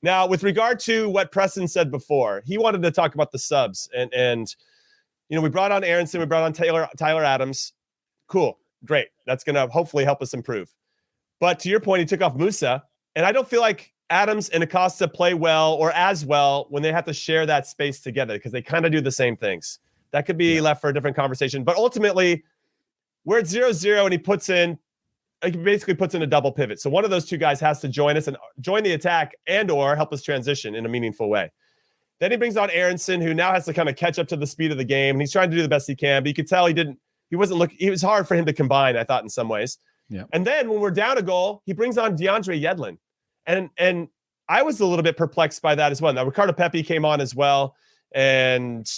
Now, with regard to what Preston said before, he wanted to talk about the subs. And we brought on Aronson, we brought on Tyler Adams. Cool. Great. That's going to hopefully help us improve. But to your point, he took off Musa. And I don't feel like Adams and Acosta play well or as well when they have to share that space together because they kind of do the same things. That could be left for a different conversation. But ultimately, we're at 0-0 and he basically puts in a double pivot. So one of those two guys has to join us and join the attack and or help us transition in a meaningful way. Then he brings on Aronson, who now has to kind of catch up to the speed of the game. And he's trying to do the best he can, but you could tell it was hard for him to combine, I thought, in some ways. Yeah. And then when we're down a goal, he brings on DeAndre Yedlin. And I was a little bit perplexed by that as well. Now, Ricardo Pepi came on as well. And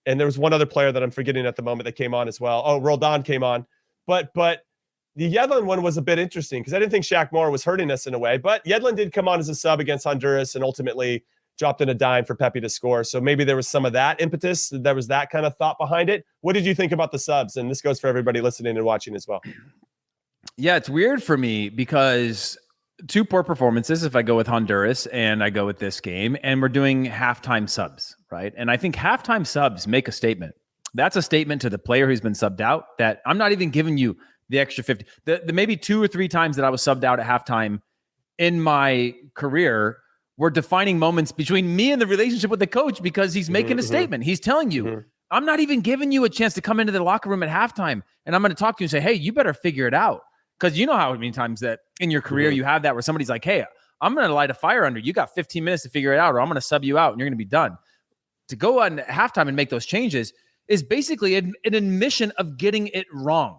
there was one other player that I'm forgetting at the moment that came on as well. Oh, Roldan came on. But the Yedlin one was a bit interesting because I didn't think Shaq Moore was hurting us in a way. But Yedlin did come on as a sub against Honduras and ultimately dropped in a dime for Pepi to score. So maybe there was some of that impetus. There was that kind of thought behind it. What did you think about the subs? And this goes for everybody listening and watching as well. Yeah, it's weird for me because two poor performances if I go with Honduras and I go with this game, and we're doing halftime subs, right? And I think halftime subs make a statement. That's a statement to the player who's been subbed out that I'm not even giving you the extra 50. The maybe 2 or 3 times that I was subbed out at halftime in my career were defining moments between me and the relationship with the coach because he's making a statement. He's telling you, I'm not even giving you a chance to come into the locker room at halftime, and I'm going to talk to you and say, hey, you better figure it out. Because you know how many times that in your career you have that where somebody's like, hey, I'm going to light a fire under you. You got 15 minutes to figure it out, or I'm going to sub you out and you're going to be done. To go on halftime and make those changes is basically an admission of getting it wrong,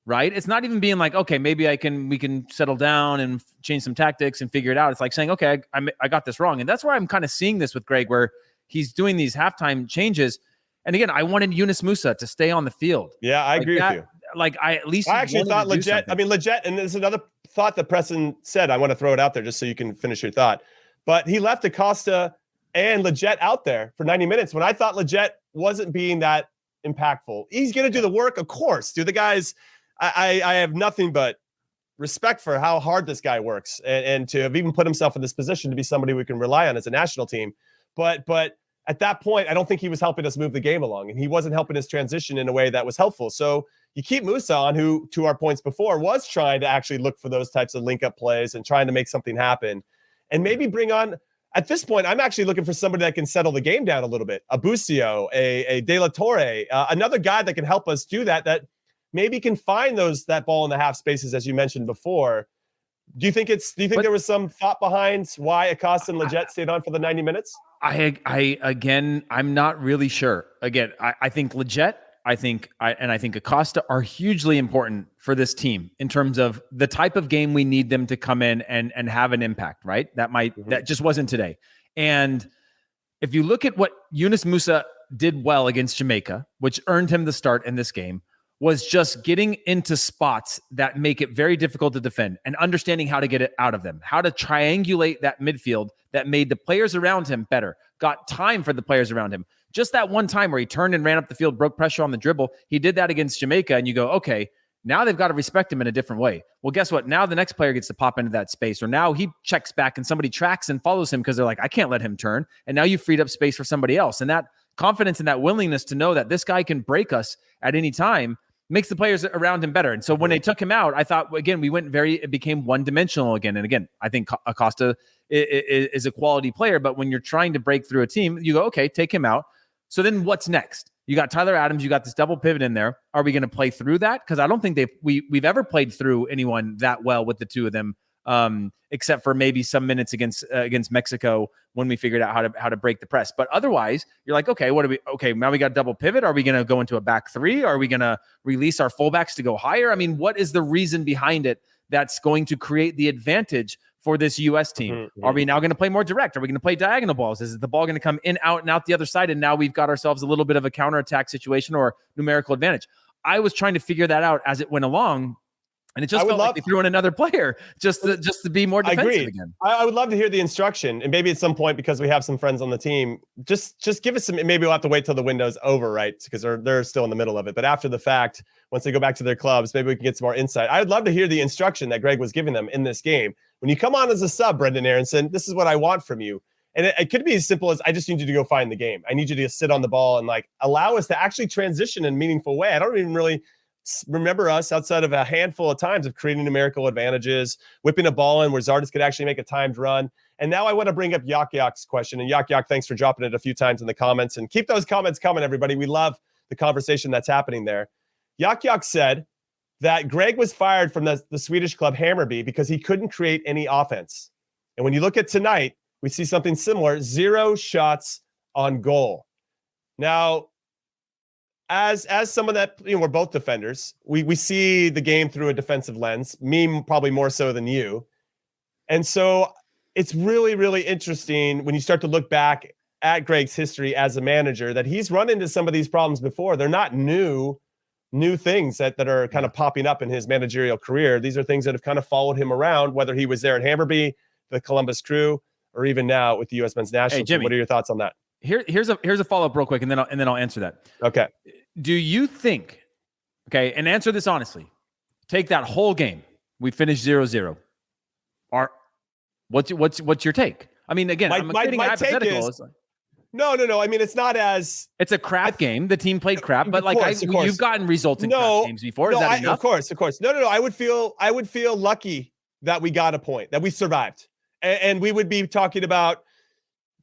right? It's not even being like, okay, maybe we can settle down and change some tactics and figure it out. It's like saying, okay, I got this wrong. And that's where I'm kind of seeing this with Gregg, where he's doing these halftime changes. And again, I wanted Yunus Musa to stay on the field. Yeah, I agree with you. Like I actually thought Lletget, and there's another thought that Preston said. I want to throw it out there just so you can finish your thought. But he left Acosta and Lletget out there for 90 minutes when I thought Lletget wasn't being that impactful. He's going to do the work, of course. The guys, I have nothing but respect for how hard this guy works and to have even put himself in this position to be somebody we can rely on as a national team. But at that point, I don't think he was helping us move the game along, and he wasn't helping us transition in a way that was helpful. So you keep Musa on, who, to our points before, was trying to actually look for those types of link-up plays and trying to make something happen. And maybe bring on, at this point, I'm actually looking for somebody that can settle the game down a little bit. A Busio, a De La Torre, another guy that can help us do that maybe can find that ball in the half spaces, as you mentioned before. Do you think there was some thought behind why Acosta and Lletget stayed on for the 90 minutes? I'm not really sure. Again, I think Lletget, I think Acosta are hugely important for this team in terms of the type of game we need them to come in and have an impact, right? That just wasn't today. And if you look at what Yunus Musa did well against Jamaica, which earned him the start in this game, was just getting into spots that make it very difficult to defend and understanding how to get it out of them, how to triangulate that midfield that made the players around him better, got time for the players around him. Just that one time where he turned and ran up the field, broke pressure on the dribble, he did that against Jamaica, and you go, okay, now they've got to respect him in a different way. Well, guess what? Now the next player gets to pop into that space, or now he checks back and somebody tracks and follows him because they're like, I can't let him turn. And now you freed up space for somebody else. And that confidence and that willingness to know that this guy can break us at any time makes the players around him better. And so when they took him out, I thought, again, it became one-dimensional again. And again, I think Acosta is a quality player, but when you're trying to break through a team, you go, okay, take him out. So then what's next? You got Tyler Adams, you got this double pivot in there. Are we going to play through that? Because I don't think we've ever played through anyone that well with the two of them, except for maybe some minutes against Mexico when we figured out how to break the press. But otherwise, you're like, okay, now we got double pivot. Are we going to go into a back three? Are we going to release our fullbacks to go higher? I mean, what is the reason behind it that's going to create the advantage for this U.S. team? Mm-hmm. Are we now going to play more direct? Are we going to play diagonal balls? Is the ball going to come in, out, and out the other side? And now we've got ourselves a little bit of a counterattack situation or numerical advantage. I was trying to figure that out as it went along. And it just felt like they threw in another player just to be more defensive again. I would love to hear the instruction, and maybe at some point, because we have some friends on the team, just give us some. Maybe we'll have to wait till the window's over, right? Because they're still in the middle of it. But after the fact, once they go back to their clubs, maybe we can get some more insight. I would love to hear the instruction that Gregg was giving them in this game, When you come on as a sub, Brendan Aronson, this is what I want from you. And it could be as simple as, I just need you to go find the game. I need you to sit on the ball and like allow us to actually transition in a meaningful way. I don't even really remember us outside of a handful of times of creating numerical advantages, whipping a ball in where Zardes could actually make a timed run. And now I want to bring up Yak-Yak's question. And Yak-Yak, thanks for dropping it a few times in the comments. And keep those comments coming, everybody. We love the conversation that's happening there. Yak-Yak said that Gregg was fired from the Swedish club Hammarby because he couldn't create any offense. And when you look at tonight, we see something similar, 0 shots on goal. Now, as someone that, we're both defenders, we see the game through a defensive lens, me probably more so than you. And so it's really, really interesting when you start to look back at Gregg's history as a manager that he's run into some of these problems before. They're not new things that are kind of popping up in his managerial career. These are things that have kind of followed him around, whether he was there at Hammarby, the Columbus Crew, or even now with the U.S. men's national team. What are your thoughts on that? Here's a follow-up real quick, and then I'll answer that. Okay. Do you think, and answer this honestly, take that whole game, we finished 0-0. What's your take? I mean, again, I'm creating a hypothetical. No. I mean, it's not as... It's a crap game. The team played crap, but you've gotten results in crap games before. Is that enough? Of course. No. I would feel lucky that we got a point, that we survived. And we would be talking about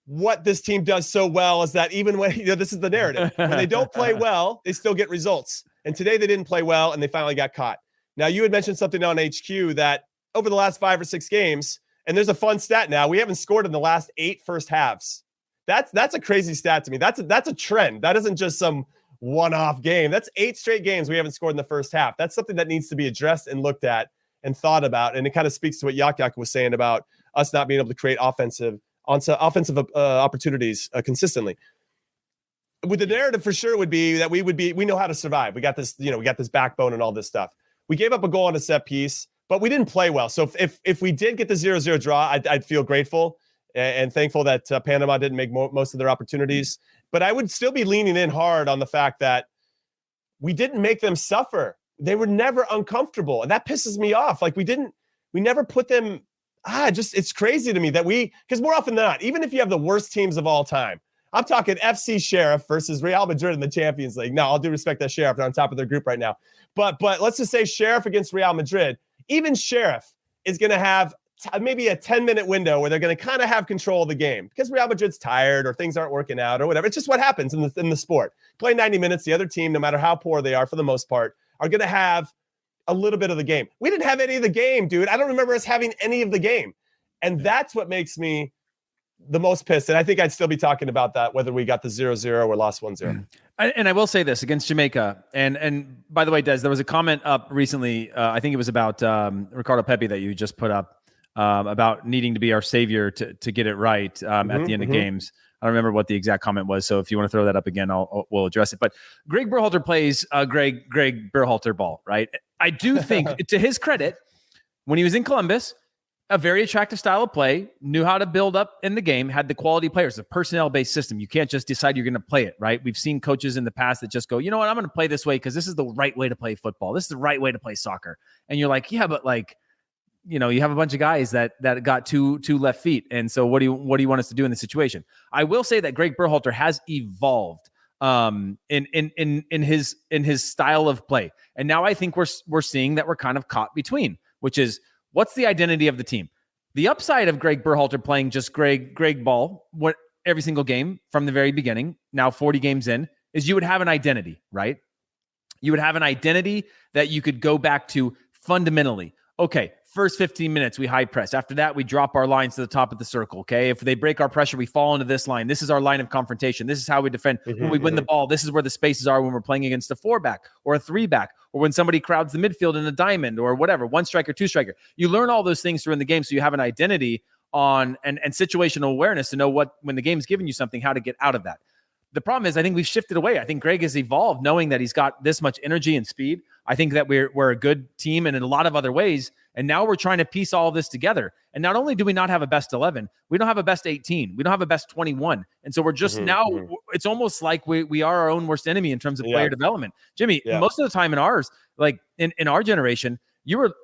what this team does so well is that even when, this is the narrative. When they don't play well, they still get results. And today they didn't play well and they finally got caught. Now, you had mentioned something on HQ that over the last 5 or 6 games, and there's a fun stat now, we haven't scored in the last 8 first halves. That's a crazy stat to me. That's a trend. That isn't just some one-off game. That's 8 straight games we haven't scored in the first half. That's something that needs to be addressed and looked at and thought about. And it kind of speaks to what Yak-Yak was saying about us not being able to create offensive opportunities consistently. With the narrative for sure would be that we know how to survive. We got this, we got this backbone and all this stuff. We gave up a goal on a set piece, but we didn't play well. So if we did get the 0-0 draw, I'd feel grateful and thankful that Panama didn't make most of their opportunities. But I would still be leaning in hard on the fact that we didn't make them suffer. They were never uncomfortable. And that pisses me off. Like we never put them, it's crazy to me that because more often than not, even if you have the worst teams of all time, I'm talking FC Sheriff versus Real Madrid in the Champions League. No, I'll do respect that Sheriff. They're on top of their group right now. But let's just say Sheriff against Real Madrid. Even Sheriff is going to have maybe a 10-minute window where they're going to kind of have control of the game because Real Madrid's tired or things aren't working out or whatever. It's just what happens in the sport. Play 90 minutes. The other team, no matter how poor they are for the most part, are going to have a little bit of the game. We didn't have any of the game, dude. I don't remember us having any of the game. And that's what makes me the most pissed. And I think I'd still be talking about that, whether we got the 0-0 or lost 1-0. And I will say this against Jamaica. And by the way, Des, there was a comment up recently. I think it was about Ricardo Pepi that you just put up about needing to be our savior to get it right at the end of games. I don't remember what the exact comment was. So if you want to throw that up again, we'll address it. But Gregg Berhalter plays Gregg Berhalter ball, right? I do think, to his credit, when he was in Columbus, a very attractive style of play, knew how to build up in the game, had the quality players, a personnel-based system. You can't just decide you're going to play it, right? We've seen coaches in the past that just go, you know what, I'm going to play this way because this is the right way to play football. This is the right way to play soccer. And you're like, yeah, but you have a bunch of guys that got two left feet. And so what do you want us to do in this situation? I will say that Gregg Berhalter has evolved in his style of play. And now I think we're seeing that we're kind of caught between, which is, what's the identity of the team? The upside of Gregg Berhalter playing just Gregg ball every single game from the very beginning, now 40 games in, is you would have an identity, right? You would have an identity that you could go back to fundamentally. Okay, first 15 minutes, we high press. After that, we drop our lines to the top of the circle, okay? If they break our pressure, we fall into this line. This is our line of confrontation. This is how we defend. When we win the ball, this is where the spaces are when we're playing against a 4-back or a 3-back, or when somebody crowds the midfield in a diamond or whatever, 1-striker, 2-striker. You learn all those things during the game so you have an identity on and situational awareness to know when the game's giving you something, how to get out of that. The problem is I think we've shifted away. I think Gregg has evolved knowing that he's got this much energy and speed. I think that we're a good team and in a lot of other ways. And now we're trying to piece all of this together. And not only do we not have a best 11, we don't have a best 18. We don't have a best 21. And so we're just it's almost like we are our own worst enemy in terms of player development. Jimmy, most of the time in ours, like in our generation, you were,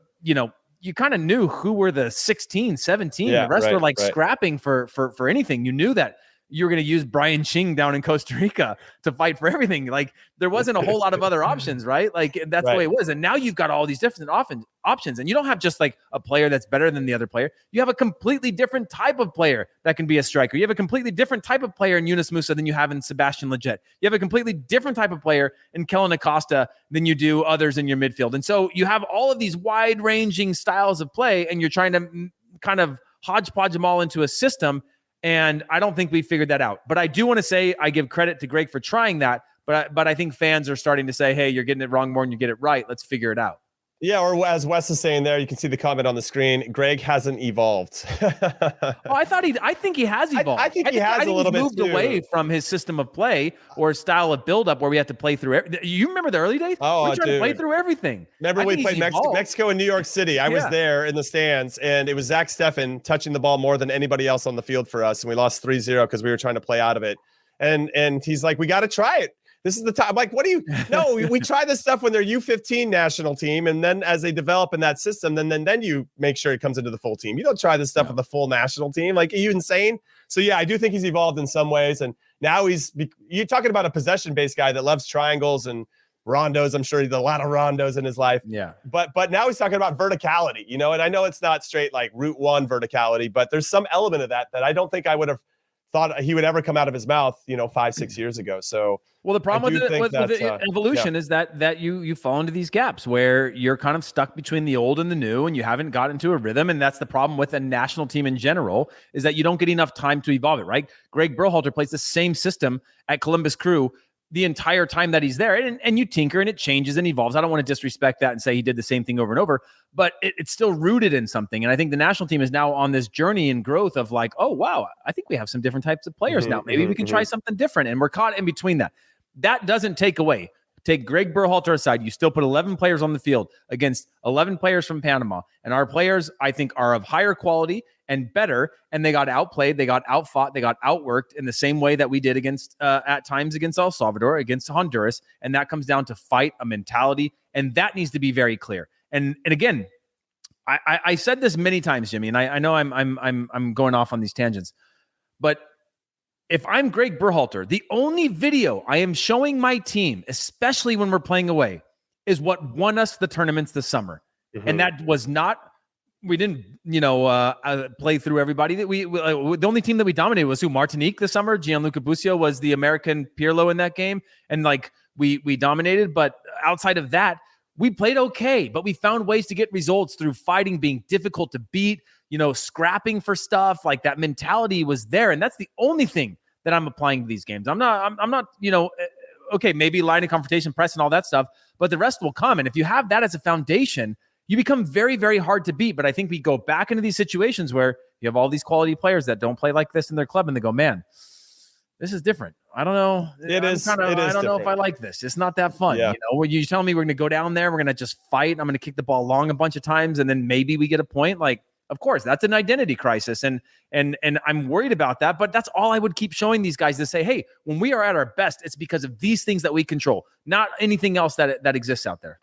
you kind of knew who were the 16, 17. Yeah, the rest were like right. scrapping for anything. You knew that you were going to use Brian Ching down in Costa Rica to fight for everything. Like there wasn't a whole lot of other options, right? Like that's the way it was. And now you've got all these different options, and you don't have just like a player that's better than the other player. You have a completely different type of player that can be a striker. You have a completely different type of player in Yunus Musa than you have in Sebastian Lletget. You have a completely different type of player in Kellen Acosta than you do others in your midfield. And so you have all of these wide ranging styles of play, and you're trying to kind of hodgepodge them all into a system. And I don't think we figured that out. But I do want to say I give credit to Gregg for trying that. But I think fans are starting to say, hey, you're getting it wrong more than you get it right. Let's figure it out. Yeah, or as Wes is saying there, you can see the comment on the screen. Gregg hasn't evolved. I think he has evolved. I think he has a little bit moved away from his system of play or style of buildup where we had to play through. You remember the early days? Oh, we're trying to play through everything. Remember we played Mexico and New York City? I was there in the stands, and it was Zach Steffen touching the ball more than anybody else on the field for us, and we lost 3-0 because we were trying to play out of it. And he's like, we got to try it. This is the time. I'm like, what do you? No, we try this stuff when they're U15 national team, and then as they develop in that system, then you make sure it comes into the full team. You don't try this stuff with the full national team. Like, are you insane? So yeah, I do think he's evolved in some ways, and now you're talking about a possession-based guy that loves triangles and rondos. I'm sure he did a lot of rondos in his life. Yeah. But now he's talking about verticality, and I know it's not straight like Route 1 verticality, but there's some element of that I don't think I would have thought he would ever come out of his mouth, 5-6 years ago. So, well, the problem with evolution is that you fall into these gaps where you're kind of stuck between the old and the new, and you haven't gotten into a rhythm. And that's the problem with a national team in general, is that you don't get enough time to evolve it, right? Gregg Berhalter plays the same system at Columbus Crew the entire time that he's there, and you tinker and it changes and evolves. I don't want to disrespect that and say he did the same thing over and over, but it's still rooted in something. And I think the national team is now on this journey and growth of like, oh, wow, I think we have some different types of players now. Maybe we can try something different. And we're caught in between that. That doesn't take Gregg Berhalter aside. You still put 11 players on the field against 11 players from Panama. And our players, I think, are of higher quality and better, and they got outplayed, they got outfought, they got outworked in the same way that we did against at times against El Salvador, against Honduras, and that comes down to fight, a mentality, and that needs to be very clear. And again, I said this many times, Jimmy, and I know I'm going off on these tangents, but if I'm Gregg Berhalter, the only video I am showing my team, especially when we're playing away, is what won us the tournaments this summer, and that was not. We didn't, play through everybody. That the only team that we dominated was Martinique this summer. Gianluca Busio was the American Pirlo in that game, and we dominated. But outside of that, we played okay. But we found ways to get results through fighting, being difficult to beat. Scrapping for stuff. Like that mentality was there, and that's the only thing that I'm applying to these games. I'm not. Okay, maybe line of confrontation, press, and all that stuff, but the rest will come. And if you have that as a foundation, you become very, very hard to beat. But I think we go back into these situations where you have all these quality players that don't play like this in their club, and they go, man, this is different. I don't know. I don't know if I like this. It's not that fun. Yeah. When you tell me we're going to go down there, we're going to just fight. I'm going to kick the ball long a bunch of times, and then maybe we get a point. Like, of course, that's an identity crisis. And I'm worried about that. But that's all I would keep showing these guys to say, hey, when we are at our best, it's because of these things that we control, not anything else that exists out there.